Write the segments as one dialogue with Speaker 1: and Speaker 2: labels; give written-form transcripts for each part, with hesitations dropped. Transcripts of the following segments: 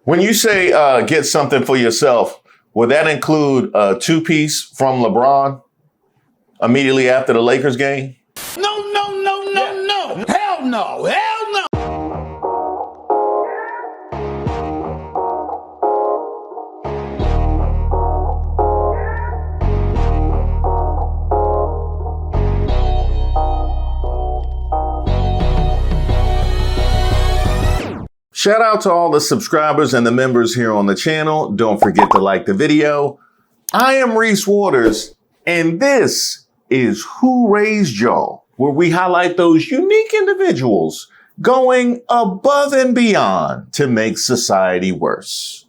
Speaker 1: When you say get something for yourself, would that include a two-piece from LeBron immediately after the Lakers game?
Speaker 2: No. Hell no.
Speaker 1: Shout out to all the subscribers and the members here on the channel. Don't forget to like the video. I am Reese Waters, and this is Who Raised Y'all, where we highlight those unique individuals going above and beyond to make society worse.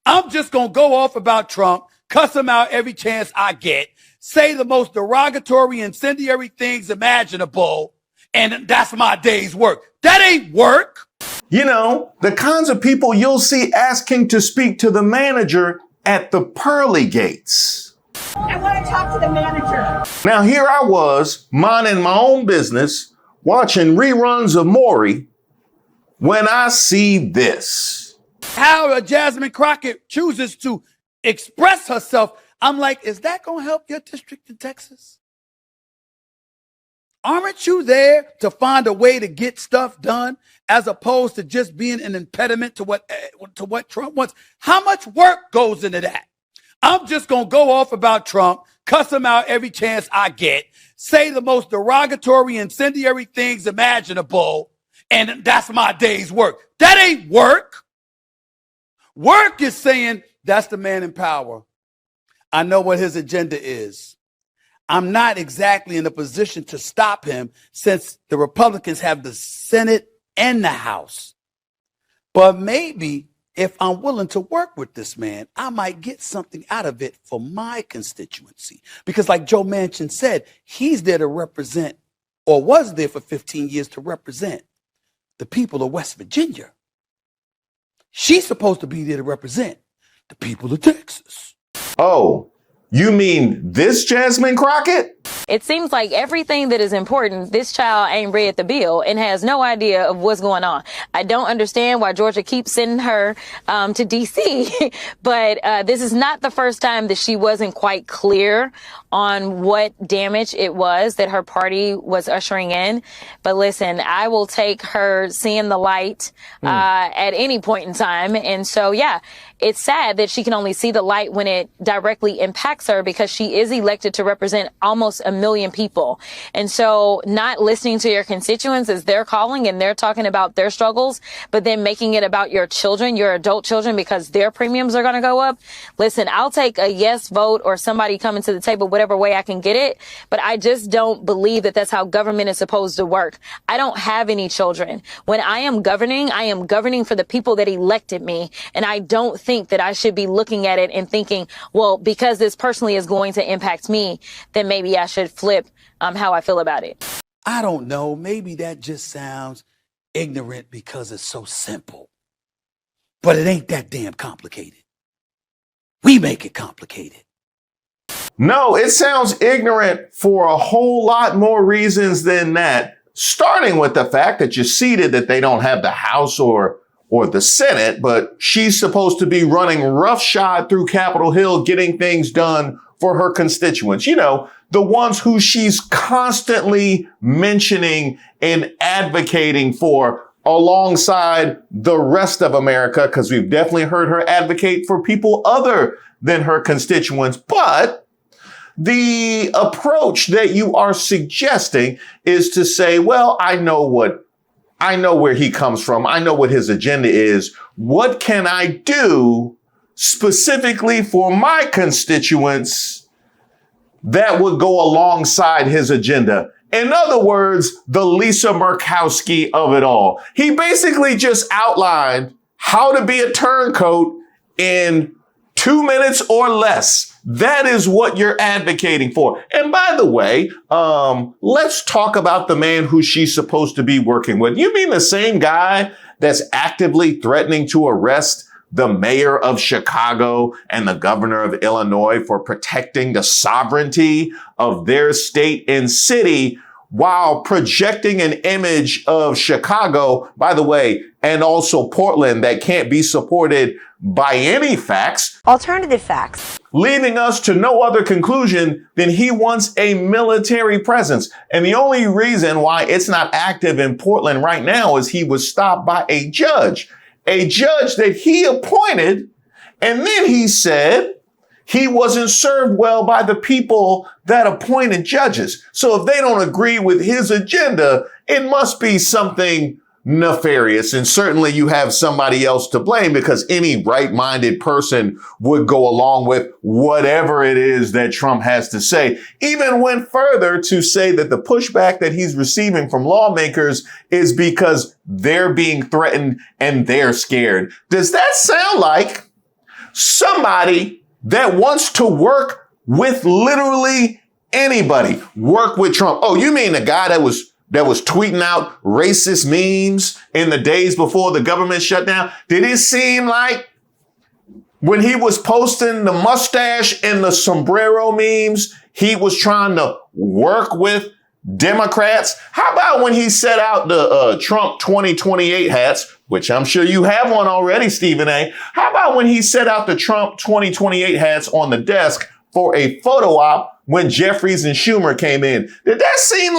Speaker 2: I'm just going to go off about Trump, cuss him out every chance I get, say the most derogatory, incendiary things imaginable, and that's my day's work. That ain't work.
Speaker 1: You know, the kinds of people you'll see asking to speak to the manager at the pearly gates.
Speaker 3: I want to talk to the manager.
Speaker 1: Now, here I was, minding my own business, watching reruns of Maury, when I see this.
Speaker 2: How Jasmine Crockett chooses to express herself, I'm like, is that going to help your district in Texas? Aren't you there to find a way to get stuff done as opposed to just being an impediment to what Trump wants? How much work goes into that? I'm just going to go off about Trump, cuss him out every chance I get, say the most derogatory, incendiary things imaginable, and that's my day's work. That ain't work. Work is saying that's the man in power. I know what his agenda is. I'm not exactly in a position to stop him since the Republicans have the Senate and the House. But maybe if I'm willing to work with this man, I might get something out of it for my constituency. Because like Joe Manchin said, he's there to represent, or was there for 15 years to represent, the people of West Virginia. She's supposed to be there to represent the people of Texas.
Speaker 1: Oh, you mean this Jasmine Crockett?
Speaker 4: It seems like everything that is important, this child ain't read the bill and has no idea of what's going on. I don't understand why Georgia keeps sending her to D.C., but this is not the first time that she wasn't quite clear on what damage it was that her party was ushering in. But listen, I will take her seeing the light at any point in time. And so, yeah, it's sad that she can only see the light when it directly impacts her because she is elected to represent almost 1 million people. And so not listening to your constituents as they're calling and they're talking about their struggles, but then making it about your children, your adult children, because their premiums are going to go up. Listen, I'll take a yes vote or somebody coming to the table, whatever way I can get it. But I just don't believe that that's how government is supposed to work. I don't have any children. When I am governing for the people that elected me. And I don't think that I should be looking at it and thinking, well, because this personally is going to impact me, then maybe I should flip how I feel about it.
Speaker 2: I don't know. Maybe that just sounds ignorant because it's so simple. But it ain't that damn complicated. We make it complicated.
Speaker 1: No, it sounds ignorant for a whole lot more reasons than that. Starting with the fact that you ceded that they don't have the House or the Senate, but she's supposed to be running roughshod through Capitol Hill, getting things done for her constituents. You know, the ones who she's constantly mentioning and advocating for alongside the rest of America, because we've definitely heard her advocate for people other than her constituents. But the approach that you are suggesting is to say, well, I know where he comes from. I know what his agenda is. What can I do specifically for my constituents that would go alongside his agenda? In other words, the Lisa Murkowski of it all. He basically just outlined how to be a turncoat in 2 minutes or less. That is what you're advocating for. And by the way, let's talk about the man who she's supposed to be working with. You mean the same guy that's actively threatening to arrest the mayor of Chicago and the governor of Illinois for protecting the sovereignty of their state and city, while projecting an image of Chicago, by the way, and also Portland that can't be supported by any facts.
Speaker 5: Alternative facts.
Speaker 1: Leaving us to no other conclusion than he wants a military presence. And the only reason why it's not active in Portland right now is he was stopped by a judge that he appointed. And then he said he wasn't served well by the people that appointed judges. So if they don't agree with his agenda, it must be something nefarious. And certainly you have somebody else to blame, because any right-minded person would go along with whatever it is that Trump has to say. Even went further to say that the pushback that he's receiving from lawmakers is because they're being threatened and they're scared. Does that sound like somebody that wants to work with literally anybody? Work with Trump? Oh, you mean the guy that was tweeting out racist memes in the days before the government shut down? Did it seem like when he was posting the mustache and the sombrero memes, he was trying to work with Democrats? How about when he set out the Trump 2028 hats, which I'm sure you have one already, Stephen A. How about when he set out the Trump 2028 hats on the desk for a photo op when Jeffries and Schumer came in? Did that seem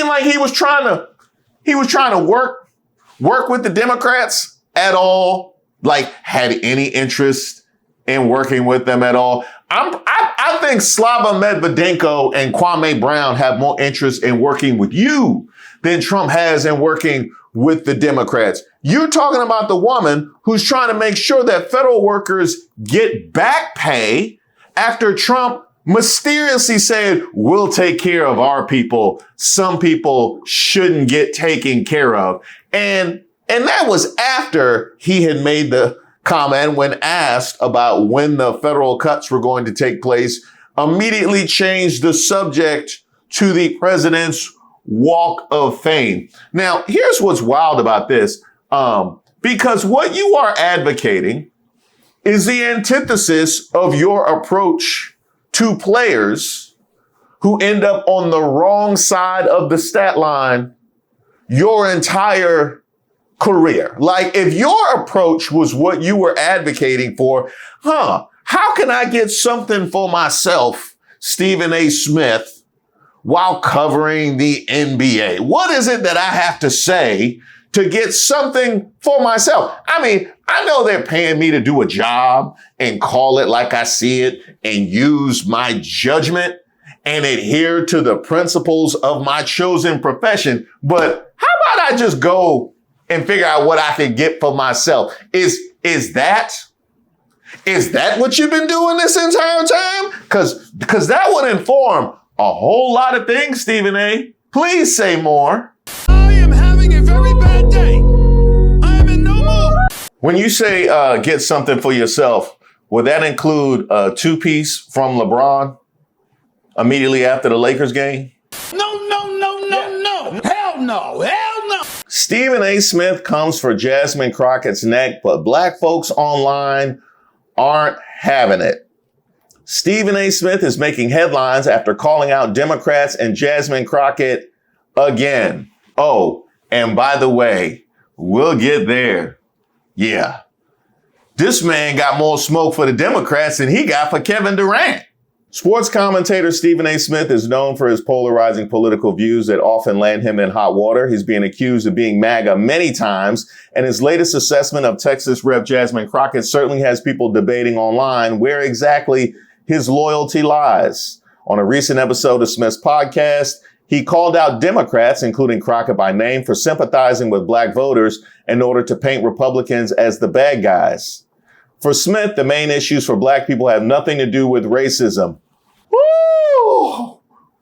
Speaker 1: like he was trying to work with the Democrats at all? Like, had any interest in working with them at all? I think Slava Medvedenko and Kwame Brown have more interest in working with you than Trump has in working with the Democrats. You're talking about the woman who's trying to make sure that federal workers get back pay after Trump mysteriously said, we'll take care of our people. Some people shouldn't get taken care of. And that was after he had made the comment when asked about when the federal cuts were going to take place, immediately changed the subject to the president's Walk of Fame. Now, here's what's wild about this. Because what you are advocating is the antithesis of your approach to players who end up on the wrong side of the stat line your entire career. Like, if your approach was what you were advocating for, how can I get something for myself, Stephen A. Smith, while covering the NBA? What is it that I have to say to get something for myself? I mean, I know they're paying me to do a job and call it like I see it and use my judgment and adhere to the principles of my chosen profession. But how about I just go and figure out what I can get for myself? Is that what you've been doing this entire time? Because that would inform a whole lot of things, Stephen A. Please say more.
Speaker 2: I am having a very bad day. I am in no mood.
Speaker 1: When you say get something for yourself, would that include a two-piece from LeBron immediately after the Lakers game?
Speaker 2: No. Hell no.
Speaker 1: Stephen A. Smith comes for Jasmine Crockett's neck, but black folks online aren't having it. Stephen A. Smith is making headlines after calling out Democrats and Jasmine Crockett again. Oh, and by the way, we'll get there. Yeah. This man got more smoke for the Democrats than he got for Kevin Durant. Sports commentator Stephen A. Smith is known for his polarizing political views that often land him in hot water. He's being accused of being MAGA many times, and his latest assessment of Texas Rep. Jasmine Crockett certainly has people debating online where exactly his loyalty lies. On a recent episode of Smith's podcast, he called out Democrats, including Crockett by name, for sympathizing with black voters in order to paint Republicans as the bad guys. For Smith, the main issues for black people have nothing to do with racism.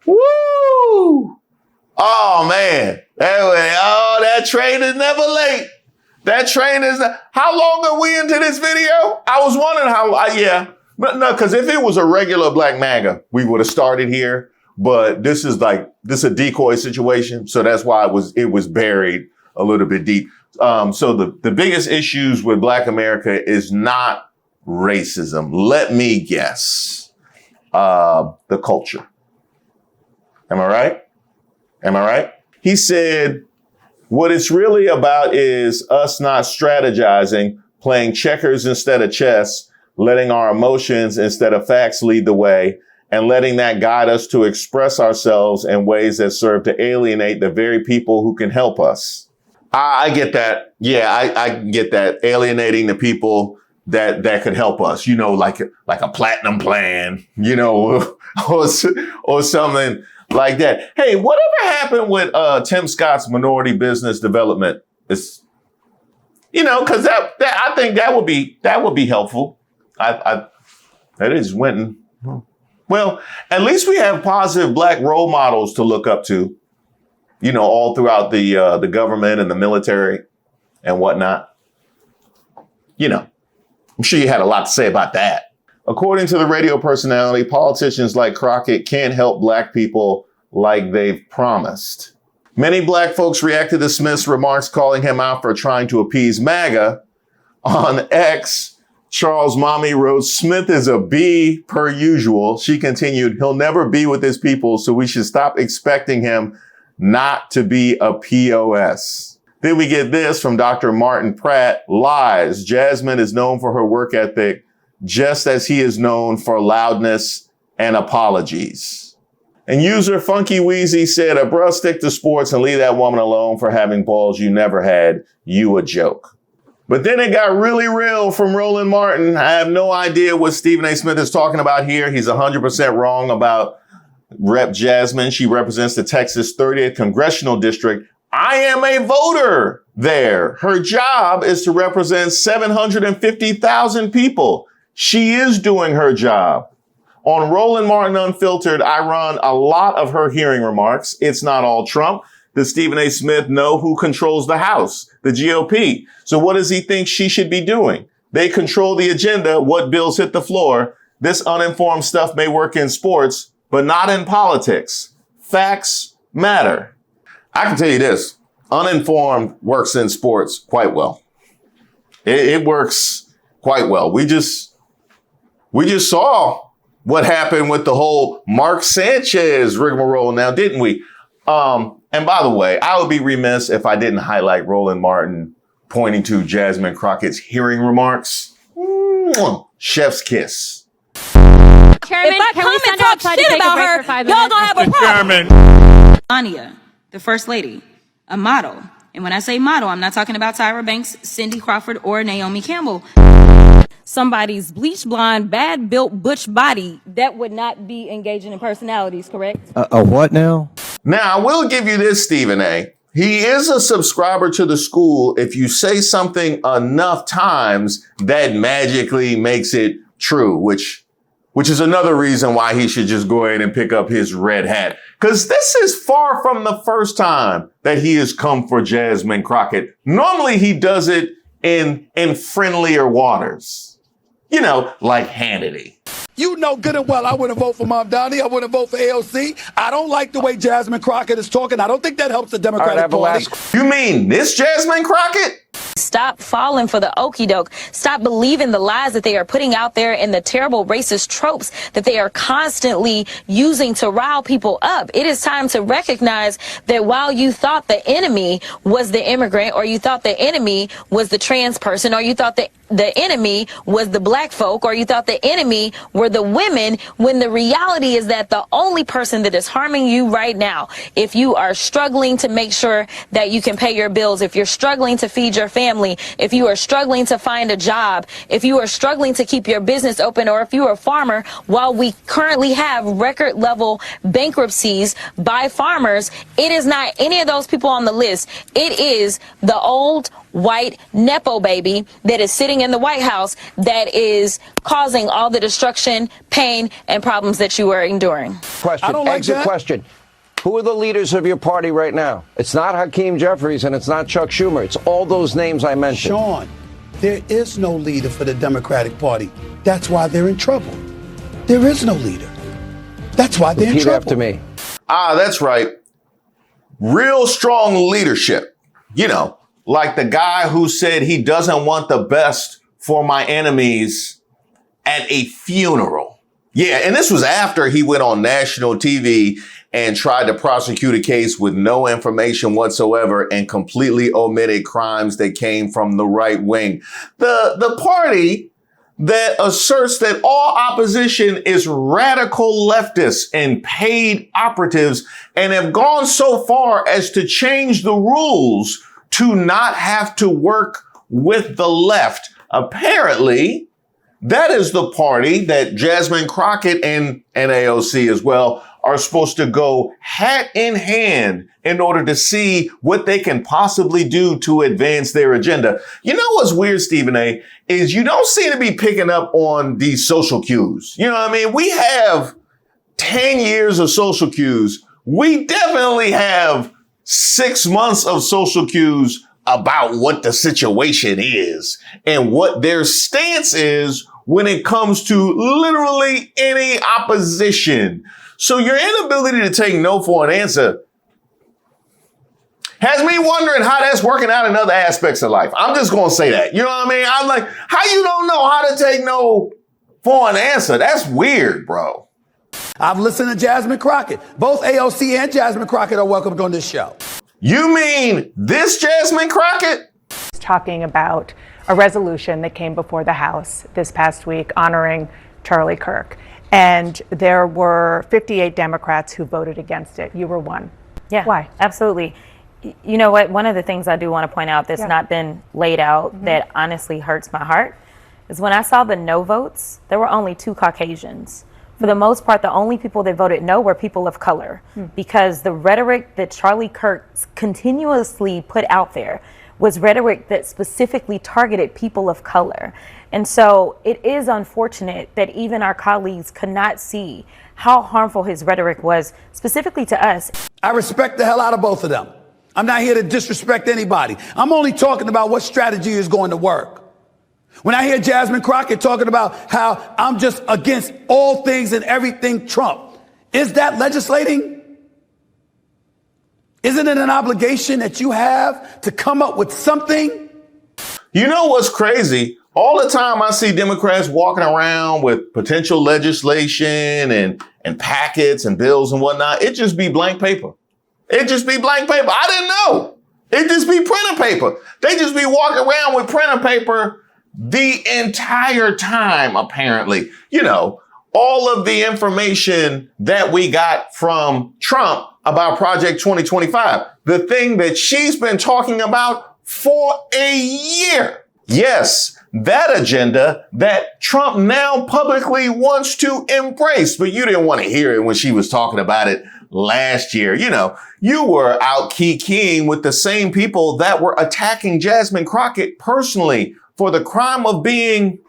Speaker 1: Woo! Oh, man. That train is never late. That train is... How long are we into this video? I was wondering how... No, because if it was a regular Black Maga, we would have started here. But this is a decoy situation. So that's why it was buried a little bit deep. So the biggest issues with Black America is not racism. Let me guess. The culture. Am I right? Am I right? He said, what it's really about is us not strategizing, playing checkers instead of chess, letting our emotions instead of facts lead the way, and letting that guide us to express ourselves in ways that serve to alienate the very people who can help us. I get that. Yeah, I get that. Alienating the people that could help us, like a platinum plan, or something like that. Hey, whatever happened with Tim Scott's minority business development? It's, because that I think that would be helpful. That is went. Well, at least we have positive Black role models to look up to, all throughout the government and the military and whatnot. I'm sure you had a lot to say about that. According to the radio personality, politicians like Crockett can't help Black people like they've promised. Many Black folks reacted to Smith's remarks, calling him out for trying to appease MAGA. On X, Charles Mommy wrote, Smith is a B per usual. She continued, he'll never be with his people, so we should stop expecting him not to be a POS. Then we get this from Dr. Martin Pratt. Lies. Jasmine is known for her work ethic, just as he is known for loudness and apologies. And user Funky Wheezy said, bruh, stick to sports and leave that woman alone for having balls you never had. You a joke. But then it got really real from Roland Martin. I have no idea what Stephen A. Smith is talking about here. He's 100% wrong about Rep. Jasmine. She represents the Texas 30th Congressional District. I am a voter there. Her job is to represent 750,000 people. She is doing her job. On Roland Martin Unfiltered, I run a lot of her hearing remarks. It's not all Trump. Does Stephen A. Smith know who controls the House? The GOP. So what does he think she should be doing? They control the agenda, what bills hit the floor. This uninformed stuff may work in sports, but not in politics. Facts matter. I can tell you this, uninformed works in sports quite well. It works quite well. We just saw what happened with the whole Mark Sanchez rigmarole now, didn't we? And by the way, I would be remiss if I didn't highlight Roland Martin pointing to Jasmine Crockett's hearing remarks. Chef's kiss.
Speaker 5: Chairman, if I come and talk shit about her, y'all gonna have a problem. Ania, the First Lady, a model. And when I say model, I'm not talking about Tyra Banks, Cindy Crawford, or Naomi Campbell. Somebody's bleach blonde, bad built butch body that would not be engaging in personalities, correct?
Speaker 6: A what now?
Speaker 1: Now, I will give you this, Stephen A. He is a subscriber to the school. If you say something enough times, that magically makes it true, which is another reason why he should just go ahead and pick up his red hat. Because this is far from the first time that he has come for Jasmine Crockett. Normally he does it in friendlier waters. Like Hannity.
Speaker 2: You know good and well I wouldn't vote for Mom Donnie. I wouldn't vote for AOC. I don't like the way Jasmine Crockett is talking. I don't think that helps the Democratic Party.
Speaker 1: You mean this Jasmine Crockett?
Speaker 4: Stop falling for the okie doke. Stop believing the lies that they are putting out there and the terrible racist tropes that they are constantly using to rile people up. It is time to recognize that while you thought the enemy was the immigrant, or you thought the enemy was the trans person, or you thought that the enemy was the black folk, or you thought the enemy were the women, when the reality is that the only person that is harming you right now, if you are struggling to make sure that you can pay your bills, if you're struggling to feed your family, if you are struggling to find a job, if you are struggling to keep your business open, or if you are a farmer, while we currently have record level bankruptcies by farmers, it is not any of those people on the list. It is the old white Nepo baby that is sitting in the White House that is causing all the destruction, pain, and problems that you are enduring.
Speaker 6: Question, exit question. Who are the leaders of your party right now? It's not Hakeem Jeffries and it's not Chuck Schumer. It's all those names I mentioned.
Speaker 2: Sean, there is no leader for the Democratic Party. That's why they're in trouble. There is no leader. That's why they're in trouble.
Speaker 6: Repeat after me.
Speaker 1: That's right. Real strong leadership. Like the guy who said he doesn't want the best for my enemies at a funeral. Yeah, and this was after he went on national TV and tried to prosecute a case with no information whatsoever and completely omitted crimes that came from the right wing. The party that asserts that all opposition is radical leftists and paid operatives and have gone so far as to change the rules to not have to work with the left. Apparently, that is the party that Jasmine Crockett and AOC as well are supposed to go hat in hand in order to see what they can possibly do to advance their agenda. You know what's weird, Stephen A., is you don't seem to be picking up on these social cues. You know what I mean? We have 10 years of social cues. We definitely have 6 months of social cues about what the situation is and what their stance is when it comes to literally any opposition. So your inability to take no for an answer has me wondering how that's working out in other aspects of life. I'm just going to say that. You know what I mean? I'm like, how you don't know how to take no for an answer? That's weird, bro.
Speaker 2: I've listened to Jasmine Crockett. Both AOC and Jasmine Crockett are welcomed on this show.
Speaker 1: You mean this Jasmine Crockett?
Speaker 7: Talking about a resolution that came before the House this past week honoring Charlie Kirk. And there were 58 Democrats who voted against it. You were one.
Speaker 5: Yeah.
Speaker 7: Why?
Speaker 5: Absolutely. You know what? One of the things I do want to point out that's not been laid out that honestly hurts my heart is when I saw the no votes, there were only 2 Caucasians. For the most part, the only people that voted no were people of color because the rhetoric that Charlie Kirk continuously put out there was rhetoric that specifically targeted people of color. And so it is unfortunate that even our colleagues could not see how harmful his rhetoric was specifically to us.
Speaker 2: I respect the hell out of both of them. I'm not here to disrespect anybody. I'm only talking about what strategy is going to work. When I hear Jasmine Crockett talking about how I'm just against all things and everything Trump, is that legislating? Isn't it an obligation that you have to come up with something?
Speaker 1: You know what's crazy? All the time I see Democrats walking around with potential legislation and packets and bills and whatnot. It just be blank paper. It just be blank paper. I didn't know. It just be printer paper. They just be walking around with printer paper the entire time, apparently. You know, all of the information that we got from Trump about Project 2025, the thing that she's been talking about for a year. Yes, that agenda that Trump now publicly wants to embrace, but you didn't want to hear it when she was talking about it last year. You know, you were out kikiing with the same people that were attacking Jasmine Crockett personally for the crime of being,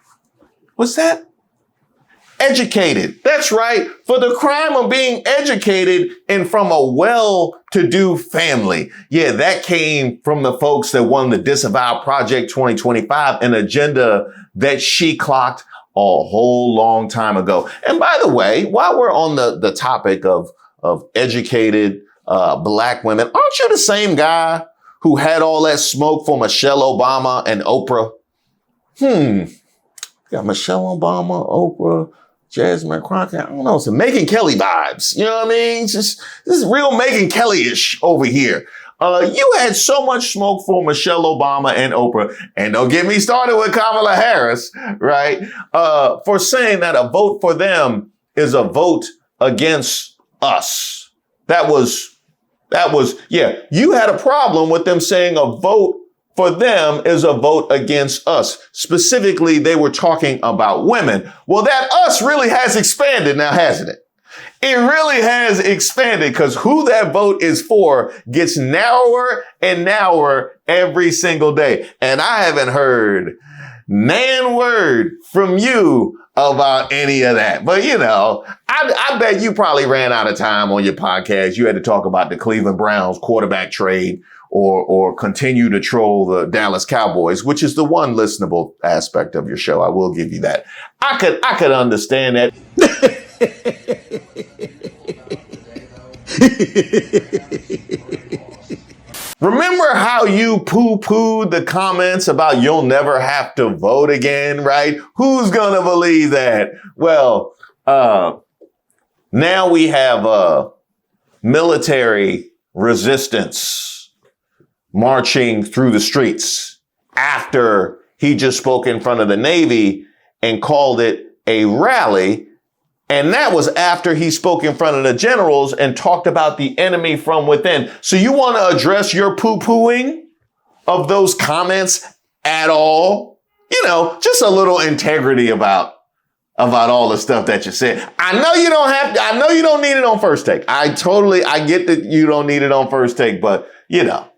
Speaker 1: what's that? Educated. That's right. For the crime of being educated and from a well-to-do family. Yeah, that came from the folks that won the Disavow Project 2025, an agenda that she clocked a whole long time ago. And by the way, while we're on the topic of educated black women, aren't you the same guy who had all that smoke for Michelle Obama and Oprah? Got Michelle Obama, Oprah, Jasmine Crockett. I don't know, some Megyn Kelly vibes. You know what I mean? Just this is real Megyn Kelly-ish over here. You had so much smoke for Michelle Obama and Oprah, and don't get me started with Kamala Harris, right? For saying that a vote for them is a vote against us. That was, yeah, you had a problem with them saying a vote for them is a vote against us. Specifically, they were talking about women. Well, that us really has expanded now, hasn't it? It really has expanded because who that vote is for gets narrower and narrower every single day. And I haven't heard nan word from you about any of that. But, you know, I bet you probably ran out of time on your podcast. You had to talk about the Cleveland Browns quarterback trade or continue to troll the Dallas Cowboys, which is the one listenable aspect of your show. I will give you that. I could understand that. Remember how you poo-pooed the comments about you'll never have to vote again, right? Who's gonna believe that? Well, now we have military resistance marching through the streets after he just spoke in front of the Navy and called it a rally. And that was after he spoke in front of the generals and talked about the enemy from within. So you want to address your poo-pooing of those comments at all? You know, just a little integrity about all the stuff that you said. I know you don't need it on first take. I get that you don't need it on first take, but you know,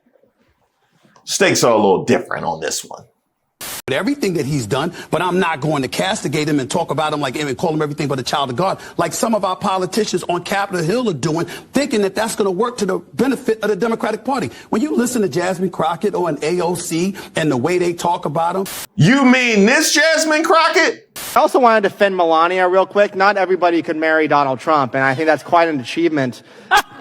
Speaker 1: stakes are a little different on this one.
Speaker 8: Everything that he's done, but I'm not going to castigate him and talk about him like and call him everything but a child of God, like some of our politicians on Capitol Hill are doing, thinking that that's going to work to the benefit of the Democratic Party. When you listen to Jasmine Crockett or an AOC and the way they talk about him.
Speaker 1: You mean this Jasmine Crockett?
Speaker 9: I also want to defend Melania real quick. Not everybody could marry Donald Trump, and I think that's quite an achievement.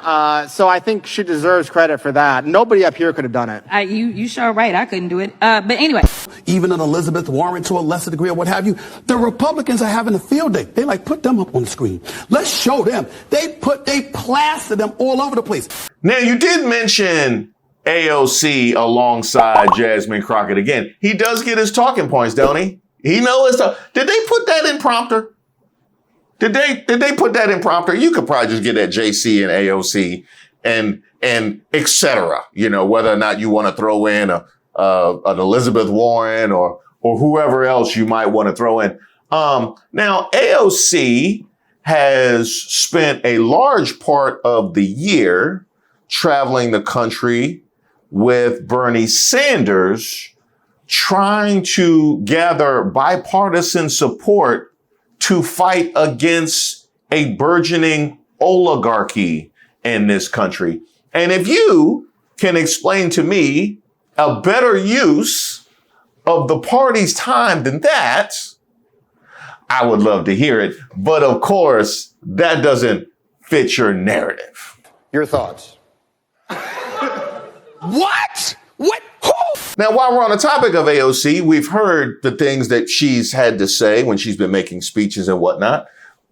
Speaker 9: So I think she deserves credit for that. Nobody up here could have done it.
Speaker 5: You sure right. I couldn't do it. But anyway.
Speaker 8: Even an Elizabeth Warren to a lesser degree or what have you, the Republicans are having a field day. They put them up on the screen. Let's show them. They plaster them all over the place.
Speaker 1: Now, you did mention AOC alongside Jasmine Crockett again. He does get his talking points, don't he? He knows. Did they put that in prompter? Did they put that in prompter? You could probably just get that JC and AOC and et cetera. You know, whether or not you want to throw in an Elizabeth Warren or whoever else you might want to throw in. Now, AOC has spent a large part of the year traveling the country with Bernie Sanders, trying to gather bipartisan support to fight against a burgeoning oligarchy in this country. And if you can explain to me a better use of the party's time than that, I would love to hear it. But of course, that doesn't fit your narrative.
Speaker 6: Your thoughts?
Speaker 8: What? What? Who?
Speaker 1: Now, while we're on the topic of AOC, we've heard the things that she's had to say when she's been making speeches and whatnot.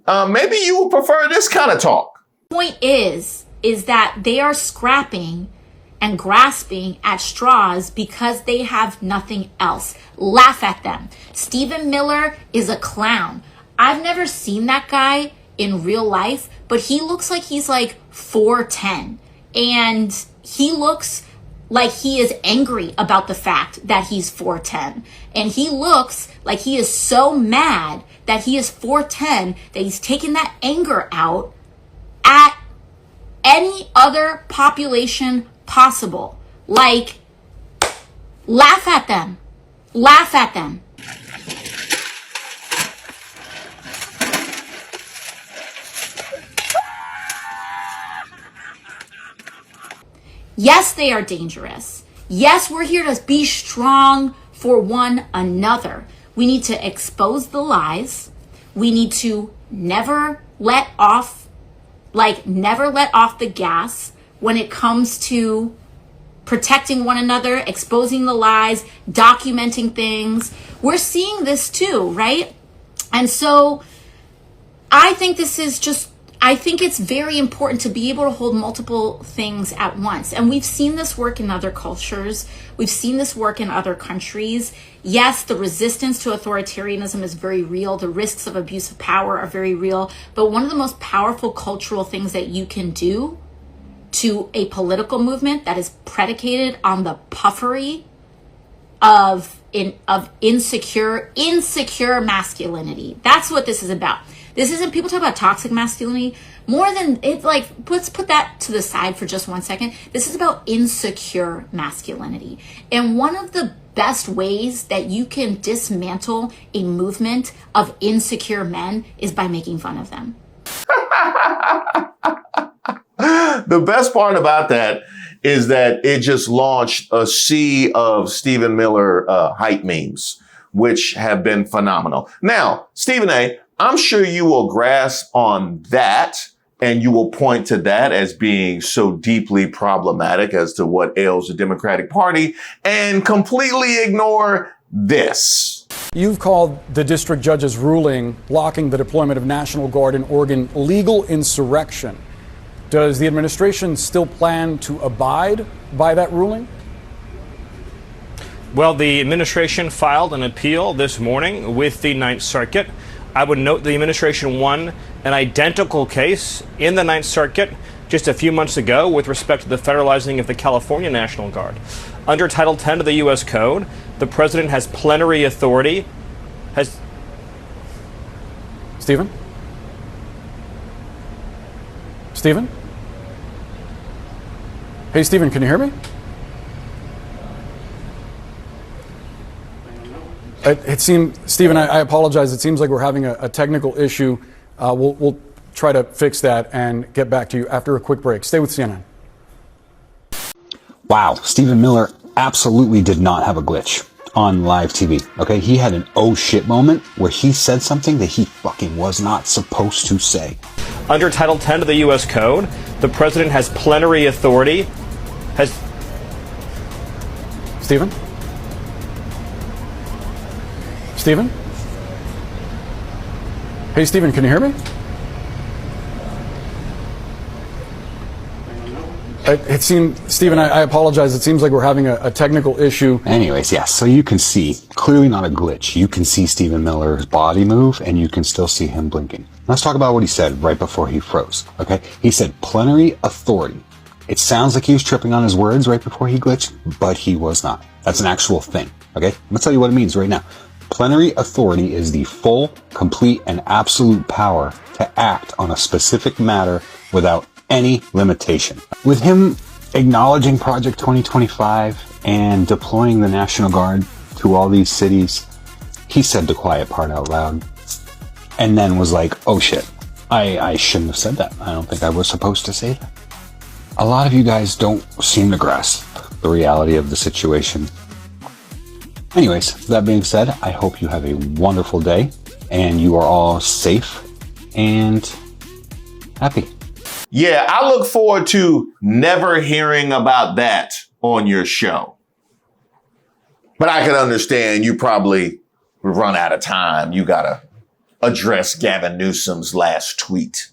Speaker 1: Maybe you would prefer this kind of talk.
Speaker 10: Point is that they are scrapping and grasping at straws because they have nothing else. Laugh at them. Stephen Miller is a clown. I've never seen that guy in real life, but he looks like he's like 4'10", and he looks like he is angry about the fact that he's 4'10", and he looks like he is so mad that he is 4'10", that he's taking that anger out at any other population possible. Like, laugh at them. Laugh at them. Yes, they are dangerous. Yes, we're here to be strong for one another. We need to expose the lies. We need to never let off the gas when it comes to protecting one another, exposing the lies, documenting things. We're seeing this too, right? And so I think it's very important to be able to hold multiple things at once. And we've seen this work in other cultures. We've seen this work in other countries. Yes, the resistance to authoritarianism is very real. The risks of abuse of power are very real. But one of the most powerful cultural things that you can do to a political movement that is predicated on the puffery of insecure masculinity. That's what this is about. This isn't, people talk about toxic masculinity more than it's like, let's put that to the side for just 1 second. This is about insecure masculinity. And one of the best ways that you can dismantle a movement of insecure men is by making fun of them.
Speaker 1: The best part about that is that it just launched a sea of Stephen Miller hype memes, which have been phenomenal. Now, Stephen A., I'm sure you will grasp on that and you will point to that as being so deeply problematic as to what ails the Democratic Party and completely ignore this.
Speaker 11: You've called the district judge's ruling blocking the deployment of National Guard in Oregon legal insurrection. Does the administration still plan to abide by that ruling?
Speaker 12: Well, the administration filed an appeal this morning with the Ninth Circuit. I would note the administration won an identical case in the Ninth Circuit just a few months ago with respect to the federalizing of the California National Guard. Under Title 10 of the U.S. Code, the president has plenary authority.
Speaker 11: Stephen? Stephen? Hey, Stephen, can you hear me? It seemed, Stephen, I apologize. It seems like we're having a technical issue. We'll try to fix that and get back to you after a quick break. Stay with CNN.
Speaker 13: Wow, Stephen Miller absolutely did not have a glitch on live TV. Okay, he had an oh shit moment where he said something that he fucking was not supposed to say.
Speaker 12: Under Title 10 of the U.S. Code, the president has plenary authority.
Speaker 11: Stephen? Stephen? Hey, Stephen, can you hear me? It seemed, Stephen, I apologize. It seems like we're having a technical issue.
Speaker 13: Anyways, yes, so you can see, clearly not a glitch. You can see Stephen Miller's body move and you can still see him blinking. Let's talk about what he said right before he froze, okay? He said plenary authority. It sounds like he was tripping on his words right before he glitched, but he was not. That's an actual thing, okay? I'm gonna tell you what it means right now. Plenary authority is the full, complete, and absolute power to act on a specific matter without any limitation. With him acknowledging Project 2025 and deploying the National Guard to all these cities, he said the quiet part out loud and then was like, oh shit, I shouldn't have said that. I don't think I was supposed to say that. A lot of you guys don't seem to grasp the reality of the situation. Anyways, that being said, I hope you have a wonderful day and you are all safe and happy.
Speaker 1: Yeah, I look forward to never hearing about that on your show. But I can understand you probably run out of time. You got to address Gavin Newsom's last tweet.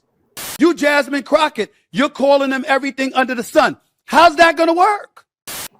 Speaker 2: You, Jasmine Crockett, you're calling them everything under the sun. How's that going to work?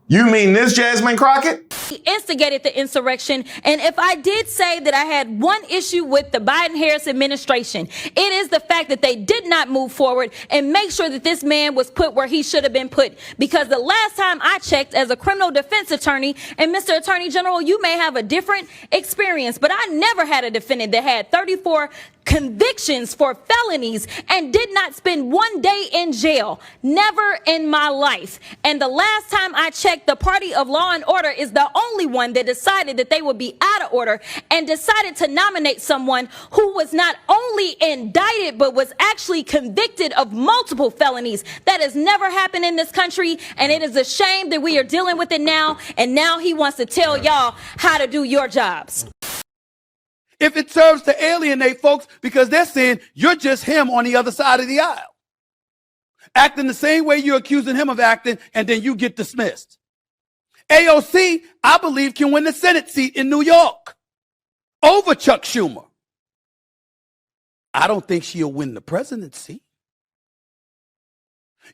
Speaker 1: You mean this Jasmine Crockett?
Speaker 5: He instigated the insurrection. And if I did say that I had one issue with the Biden-Harris administration, it is the fact that they did not move forward and make sure that this man was put where he should have been put. Because the last time I checked as a criminal defense attorney, and Mr. Attorney General, you may have a different experience, but I never had a defendant that had 34 convictions for felonies and did not spend one day in jail. Never in my life. And the last time I checked, the party of law and order is the only one that decided that they would be out of order and decided to nominate someone who was not only indicted but was actually convicted of multiple felonies. That has never happened in this country, and it is a shame that we are dealing with it now, and now he wants to tell y'all how to do your jobs.
Speaker 2: If it serves to alienate folks because they're saying you're just him on the other side of the aisle, acting the same way you're accusing him of acting, and then you get dismissed. AOC, I believe, can win the Senate seat in New York over Chuck Schumer. I don't think she'll win the presidency.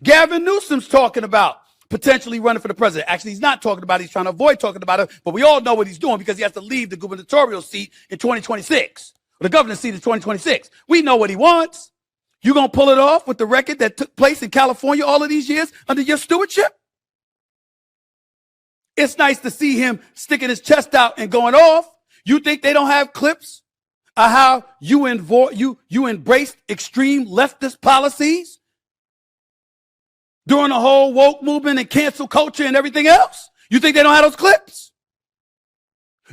Speaker 2: Gavin Newsom's talking about potentially running for the president. Actually, he's not talking about it. He's trying to avoid talking about it, but we all know what he's doing because he has to leave the gubernatorial seat in 2026, or the governor's seat in 2026. We know what he wants. You gonna pull it off with the record that took place in California all of these years under your stewardship? It's nice to see him sticking his chest out and going off. You think they don't have clips of how you embraced extreme leftist policies during the whole woke movement and cancel culture and everything else? You think they don't have those clips?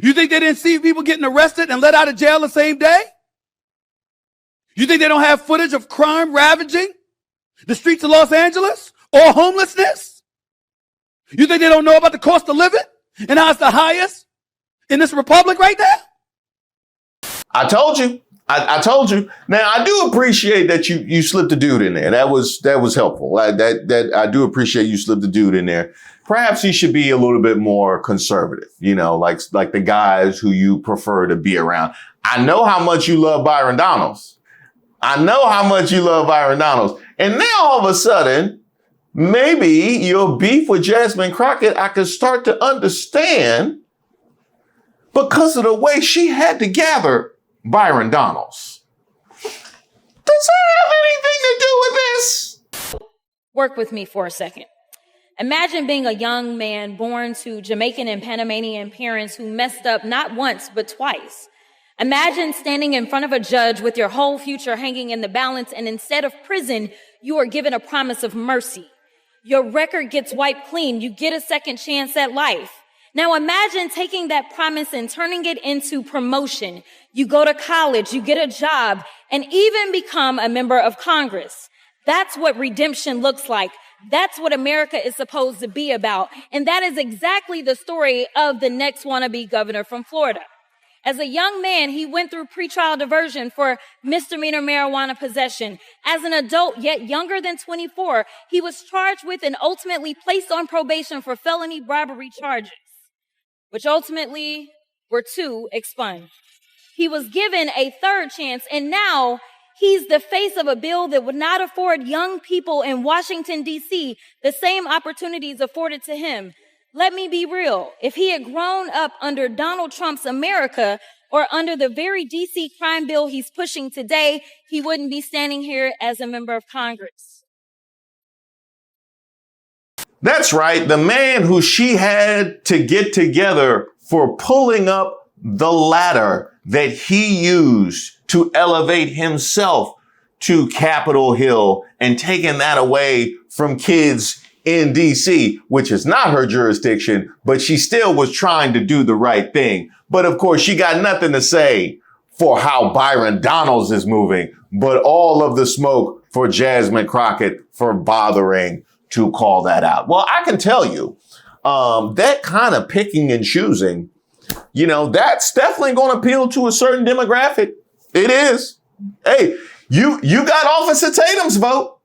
Speaker 2: You think they didn't see people getting arrested and let out of jail the same day? You think they don't have footage of crime ravaging the streets of Los Angeles or homelessness? You think they don't know about the cost of living and how it's the highest in this republic right now?
Speaker 1: I told you. I told you. Now, I do appreciate that you slipped a dude in there. That was helpful. I do appreciate you slipped a dude in there. Perhaps he should be a little bit more conservative, like the guys who you prefer to be around. I know how much you love Byron Donalds. And now all of a sudden, maybe your beef with Jasmine Crockett, I could start to understand because of the way she had to gather Byron Donalds. Does that have anything to do with this?
Speaker 5: Work with me for a second. Imagine being a young man born to Jamaican and Panamanian parents who messed up not once, but twice. Imagine standing in front of a judge with your whole future hanging in the balance, and instead of prison, you are given a promise of mercy. Your record gets wiped clean. You get a second chance at life. Now imagine taking that promise and turning it into promotion. You go to college, you get a job, and even become a member of Congress. That's what redemption looks like. That's what America is supposed to be about. And that is exactly the story of the next wannabe governor from Florida. As a young man, he went through pretrial diversion for misdemeanor marijuana possession. As an adult, yet younger than 24, he was charged with and ultimately placed on probation for felony bribery charges, which ultimately were 2 expunged. He was given a third chance, and now he's the face of a bill that would not afford young people in Washington, D.C. the same opportunities afforded to him. Let me be real. If he had grown up under Donald Trump's America or under the very D.C. crime bill he's pushing today, he wouldn't be standing here as a member of Congress.
Speaker 1: That's right. The man who she had to get together for pulling up the ladder that he used to elevate himself to Capitol Hill and taking that away from kids in D.C., which is not her jurisdiction, but she still was trying to do the right thing. But of course, she got nothing to say for how Byron Donalds is moving, but all of the smoke for Jasmine Crockett for bothering to call that out. Well, I can tell you, that kind of picking and choosing, that's definitely going to appeal to a certain demographic. It is. Hey, you got Officer Tatum's vote.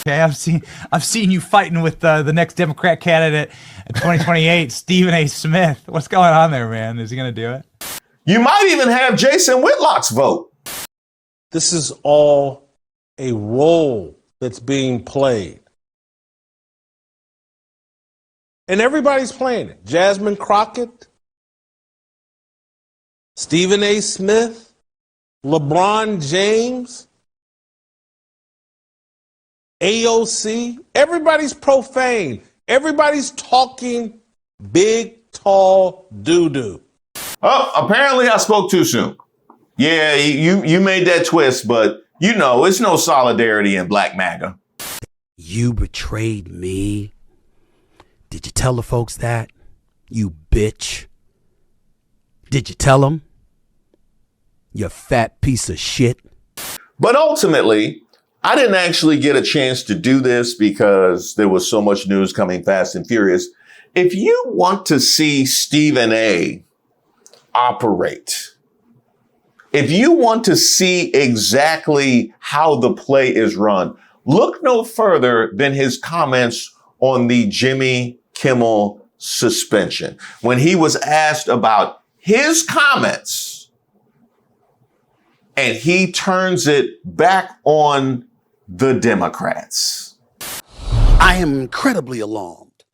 Speaker 14: Okay, I've seen you fighting with the next Democrat candidate in 2028, Stephen A. Smith. What's going on there, man? Is he going to do it?
Speaker 1: You might even have Jason Whitlock's vote.
Speaker 15: This is all a role that's being played. And everybody's playing it. Jasmine Crockett, Stephen A. Smith, LeBron James, AOC, everybody's profane. Everybody's talking big, tall doo-doo.
Speaker 1: Oh, apparently I spoke too soon. Yeah, you made that twist, but it's no solidarity in Black Maga.
Speaker 16: You betrayed me. Did you tell the folks that? You bitch. Did you tell them? You fat piece of shit.
Speaker 1: But ultimately, I didn't actually get a chance to do this because there was so much news coming fast and furious. If you want to see Stephen A. operate, if you want to see exactly how the play is run, look no further than his comments on the Jimmy Kimmel suspension. When he was asked about his comments and he turns it back on the Democrats.
Speaker 2: I am incredibly alarmed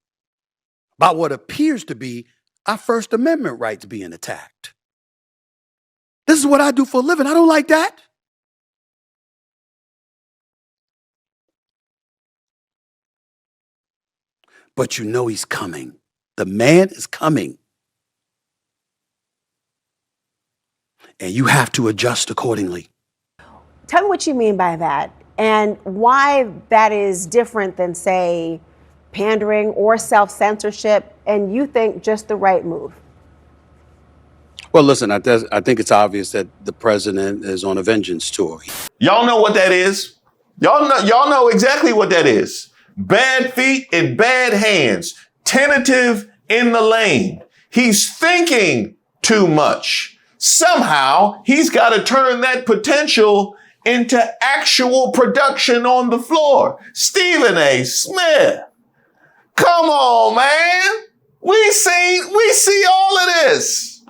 Speaker 2: by what appears to be our First Amendment rights being attacked. This is what I do for a living. I don't like that. But he's coming. The man is coming. And you have to adjust accordingly.
Speaker 17: Tell me what you mean by that and why that is different than, say, pandering or self-censorship, and you think just the right move.
Speaker 2: Well, listen, I think it's obvious that the president is on a vengeance tour.
Speaker 1: Y'all know what that is. Y'all know exactly what that is. Bad feet in bad hands, tentative in the lane. He's thinking too much. Somehow he's got to turn that potential into actual production on the floor. Stephen A. Smith. Come on, man. We see all of this.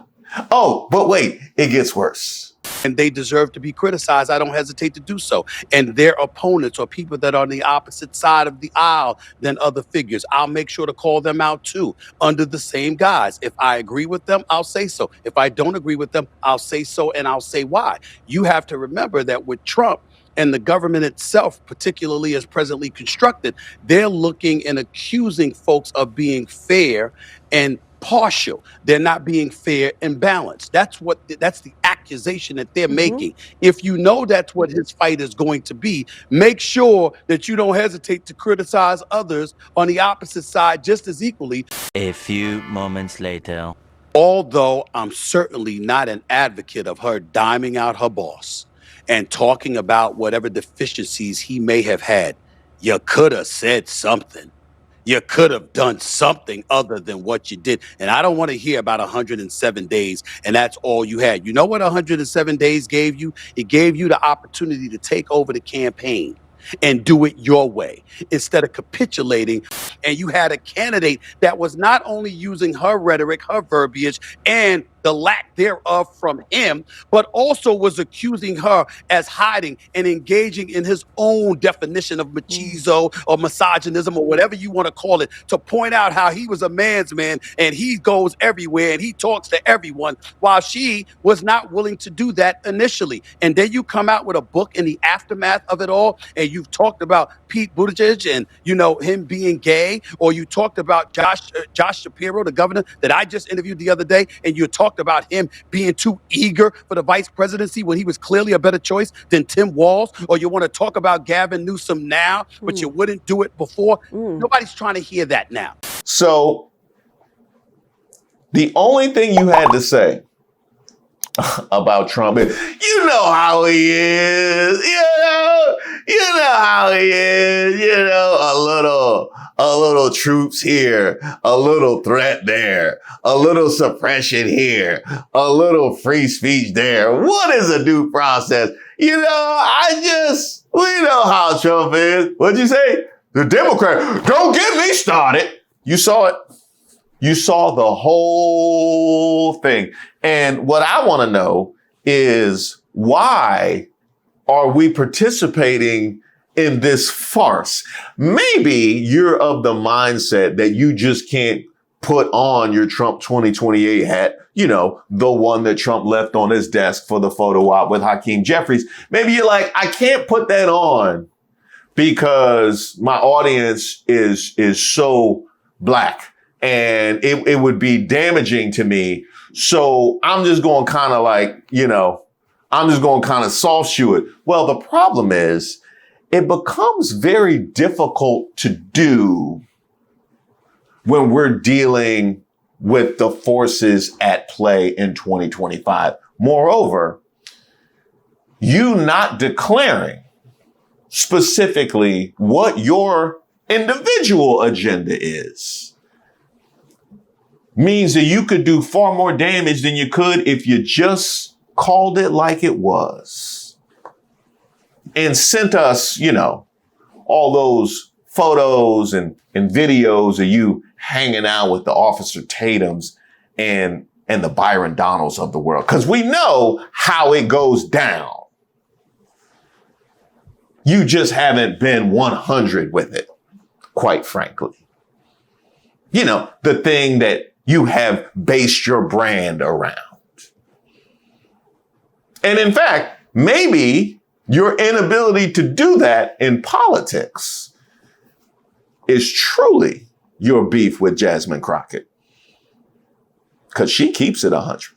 Speaker 1: Oh, but wait, it gets worse.
Speaker 8: and they deserve to be criticized, I don't hesitate to do so. And their opponents or people that are on the opposite side of the aisle than other figures, I'll make sure to call them out too, under the same guise. If I agree with them, I'll say so. If I don't agree with them, I'll say so, and I'll say why. You have to remember that with Trump and the government itself, particularly as presently constructed, they're looking and accusing folks of being fair and partial. They're not being fair and balanced. That's the accusation that they're making. If you know that's what his fight is going to be, make sure that you don't hesitate to criticize others on the opposite side just as equally.
Speaker 18: A few moments later.
Speaker 8: Although I'm certainly not an advocate of her diming out her boss and talking about whatever deficiencies he may have had, you could have said something. You could have done something other than what you did. And I don't want to hear about 107 days and that's all you had. You know what 107 days gave you? It gave you the opportunity to take over the campaign and do it your way instead of capitulating. And you had a candidate that was not only using her rhetoric, her verbiage, and the lack thereof from him, but also was accusing her as hiding and engaging in his own definition of machismo or misogynism or whatever you want to call it, to point out how he was a man's man and he goes everywhere and he talks to everyone, while she was not willing to do that initially. And then you come out with a book in the aftermath of it all, and you've talked about Pete Buttigieg and, you know, him being gay, or you talked about Josh Shapiro, the governor that I just interviewed the other day, and you talked about him being too eager for the vice presidency when he was clearly a better choice than Tim Walz, or you want to talk about Gavin Newsom now, but you wouldn't do it before. Nobody's trying to hear that now.
Speaker 1: So the only thing you had to say about Trump is, you know how he is, you know how he is, a little troops here, a little threat there, a little suppression here, a little free speech there. What is a due process? We know how Trump is. What'd you say? The Democrat, don't get me started. You saw it. You saw the whole thing. And what I want to know is, why are we participating in this farce? Maybe you're of the mindset that you just can't put on your Trump 2028 hat, the one that Trump left on his desk for the photo op with Hakeem Jeffries. Maybe you're like, I can't put that on because my audience is so black and it would be damaging to me. So I'm just going to kind of soft shoe it. Well, the problem is it becomes very difficult to do when we're dealing with the forces at play in 2025. Moreover, you not declaring specifically what your individual agenda is means that you could do far more damage than you could if you just called it like it was and sent us, all those photos and videos of you hanging out with the Officer Tatums and the Byron Donalds of the world. Because we know how it goes down. You just haven't been 100 with it, quite frankly. The thing that you have based your brand around. And in fact, maybe your inability to do that in politics is truly your beef with Jasmine Crockett, because she keeps it 100.